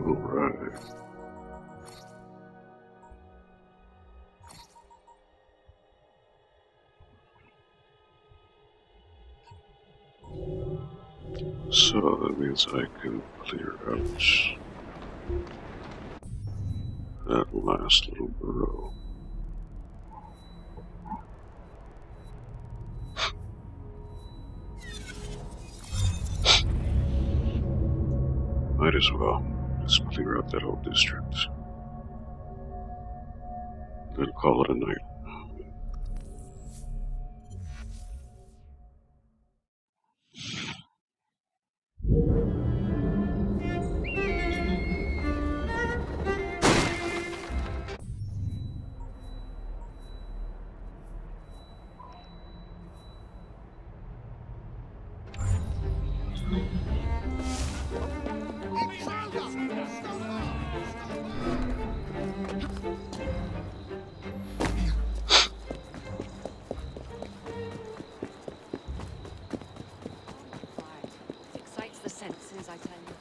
All right. So that means I can clear out that last little borough. Might as well just clear out that whole district. Then call it a night. It excites the senses, I tell you.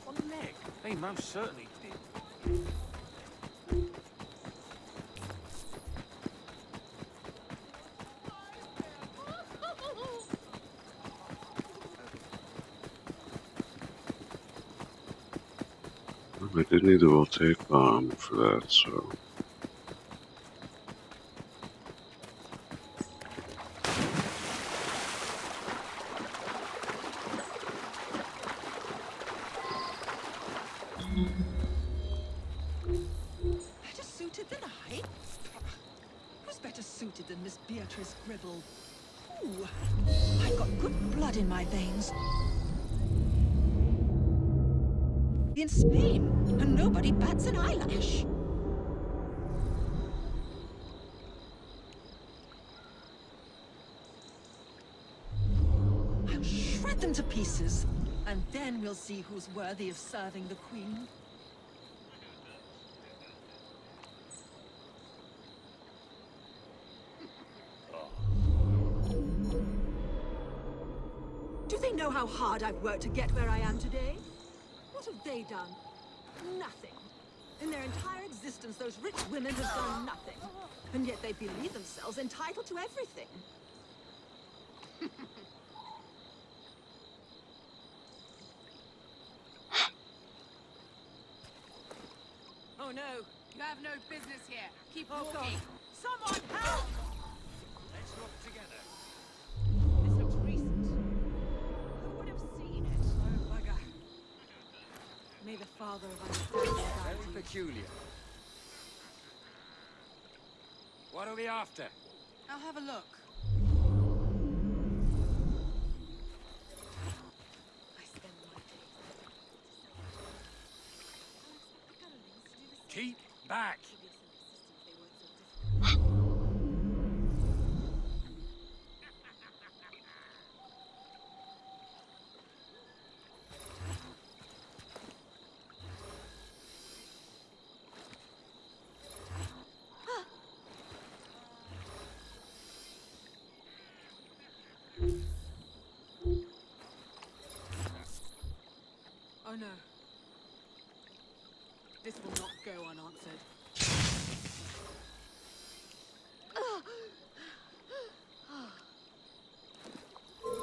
On the leg. They most certainly did. I did need the voltaic bomb for that, so. Better suited than I? Who's better suited than Miss Beatrice Gribble? Ooh, I've got good blood in my veins. In Spain, and nobody bats an eyelash. I'll shred them to pieces, and then we'll see who's worthy of serving the Queen. Do they know how hard I've worked to get where I am today? What have they done? Nothing. In their entire existence, those rich women have done nothing. And yet they believe themselves entitled to everything. Oh no, you have no business here. Keep Oh, walking. God. Someone help! Let's look together. This looks recent. Who would have seen it? Oh, bugger. May the Father of Understanding guide you. Very peculiar. What are we after? I'll have a look. Keep back. Oh no. This will not go unanswered.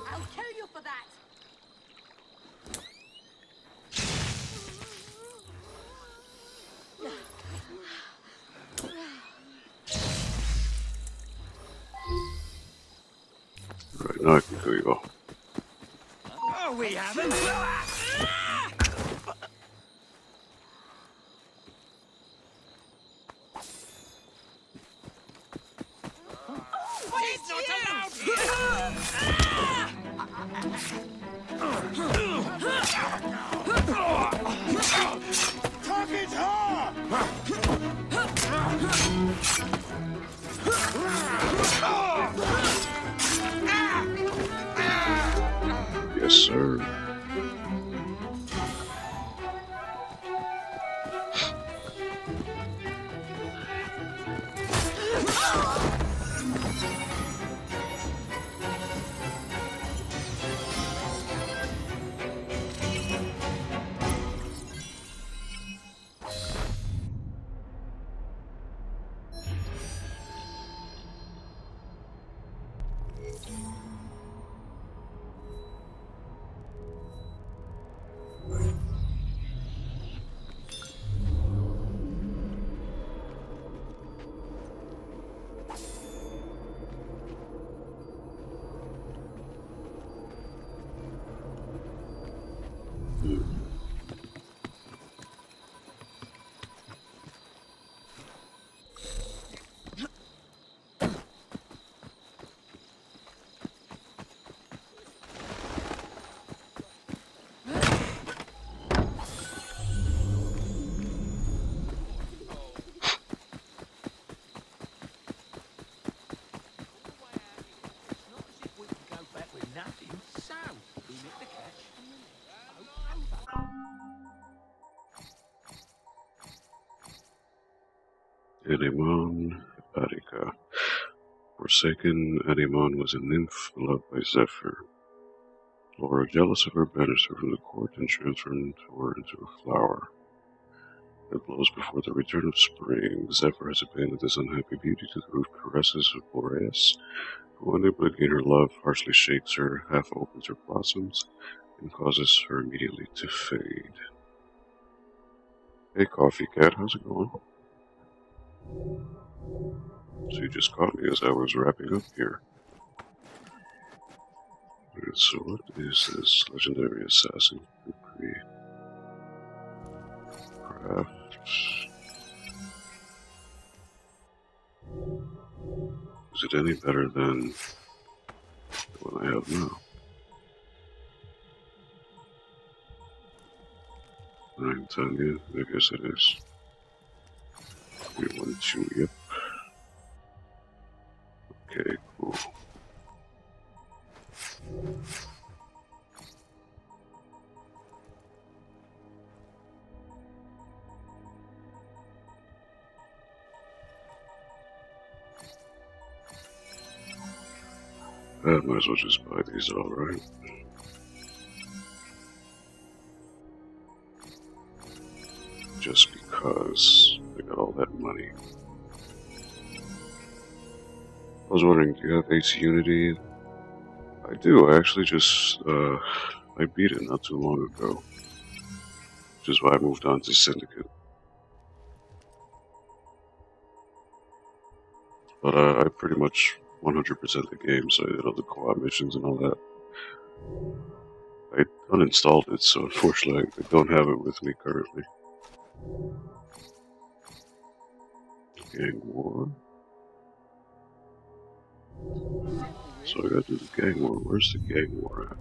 I'll kill you for that! Right, now I can kill you all. Oh, we haven't. He's not allowed Target her! Yes, sir. Anemone Attica. Forsaken, Anemone was a nymph beloved by Zephyr. Laura, jealous of her, banished her from the court and transformed her into a flower. It blows before the return of spring. Zephyr has abandoned this unhappy beauty to the rude caresses of Boreas, who, unable to gain her love, harshly shakes her, half opens her blossoms, and causes her immediately to fade. Hey, Coffee Cat, how's it going? So you just caught me as I was wrapping up here. Alright, so what is this legendary assassin? Craft. Is it any better than the one I have now? 9, 10, yeah, I guess it is. 3, 1, 2, yep. Okay, cool. I might as well just buy these all, right? Just because I got all that money. I was wondering, do you have AC Unity? I do, I actually just, I beat it not too long ago. Which is why I moved on to Syndicate. But I pretty much 100% the game, so I did all the co-op missions and all that. I uninstalled it, so unfortunately I don't have it with me currently. Gang War. So I gotta do the Gang War. Where's the Gang War at?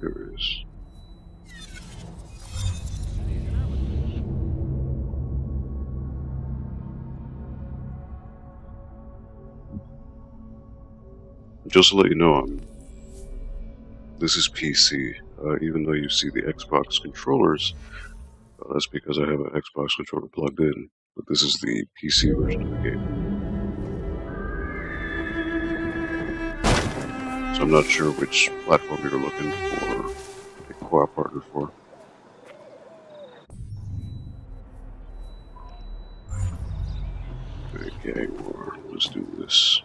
There it is. Just to let you know, this is PC. Even though you see the Xbox controllers, that's because I have an Xbox controller plugged in. But this is the PC version of the game. So I'm not sure which platform you're looking for a co-op partner for. Okay, well, let's do this.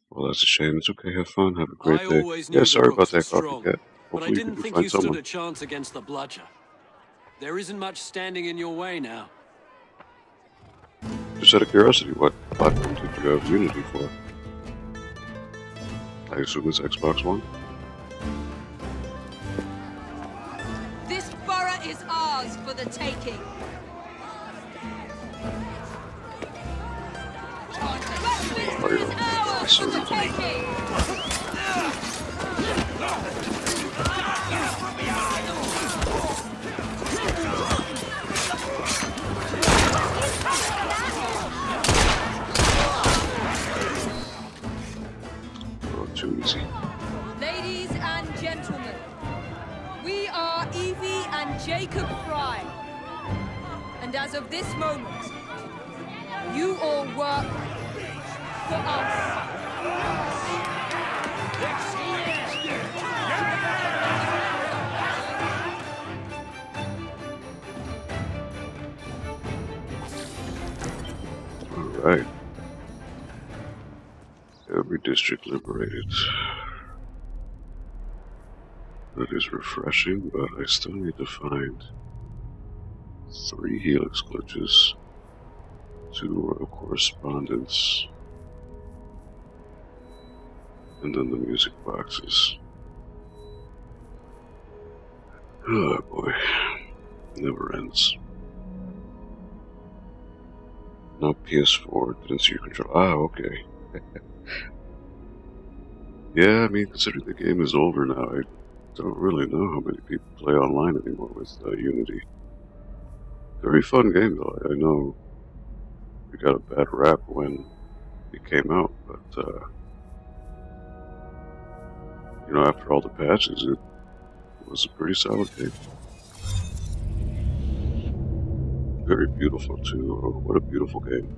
Well, that's a shame. It's okay. Have fun. Have a great day. Yeah, sorry about that, copycat. But I Hopefully didn't you can think find you stood someone. a chance against the Blighter. There isn't much standing in your way now. Just out of curiosity, what platform did you have Unity for? I assume it's Xbox One? This borough is ours for the taking. Oh, you're ours for the taking. Too easy. Ladies and gentlemen, we are Evie and Jacob Fry. And as of this moment, you all work for us. All right. Every district liberated. That is refreshing, but I still need to find 3 helix glitches, 2 royal correspondence, and then the music boxes. Oh boy, never ends. No PS4, didn't see your control. Ah, okay. Yeah, I mean, considering the game is over now, I don't really know how many people play online anymore with Unity. Very fun game, though. I know it got a bad rap when it came out, but, you know, after all the patches, it was a pretty solid game. Very beautiful, too. Oh, what a beautiful game.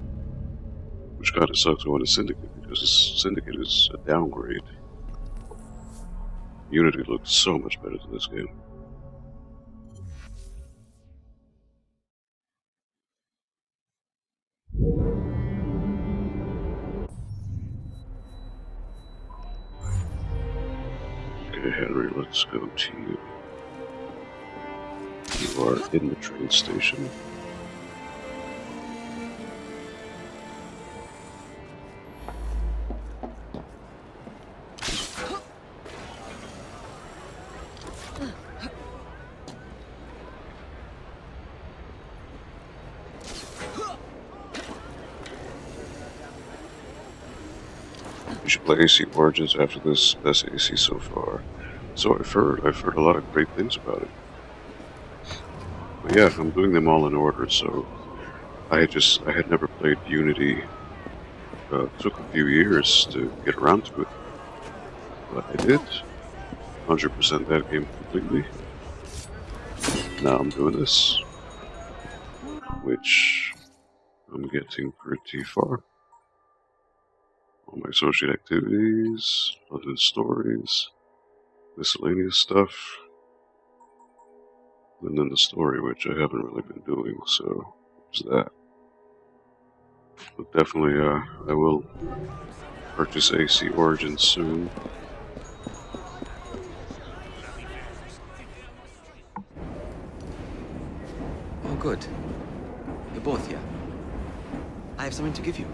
Which kind of sucks going to Syndicate, because Syndicate is a downgrade. Unity looks so much better than this game. Okay, Henry, let's go to you. You are in the train station. You should play AC Origins after this. Best AC so far. So I've heard a lot of great things about it. But yeah, I'm doing them all in order, so I had never played Unity. Took a few years to get around to it. But I did. 100% that game completely. Now I'm doing this. Which I'm getting pretty far. All my associate activities, London stories, miscellaneous stuff, and then the story, which I haven't really been doing, so there's that. But definitely, I will purchase AC Origins soon. Oh, good. You're both here. I have something to give you.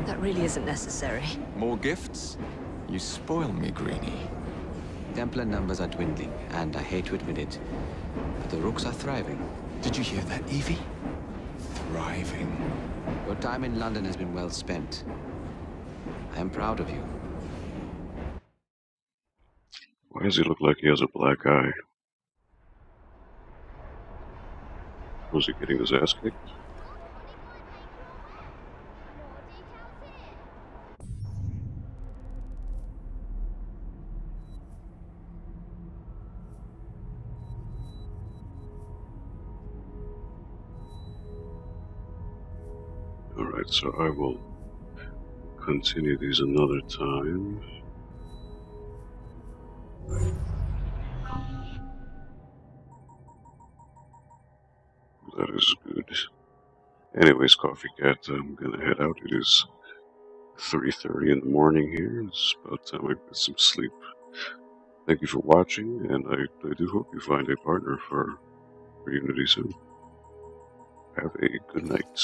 That really isn't necessary. More gifts? You spoil me, Greenie. Templar numbers are dwindling, and I hate to admit it, but the Rooks are thriving. Did you hear that, Evie? Thriving. Your time in London has been well spent. I am proud of you. Why does he look like he has a black eye? Was he getting his ass kicked? Alright, so I will continue these another time. That is good. Anyways, Coffee Cat, I'm gonna head out. It is 3:30 in the morning here. It's about time I get some sleep. Thank you for watching, and I do hope you find a partner for Unity soon. Have a good night.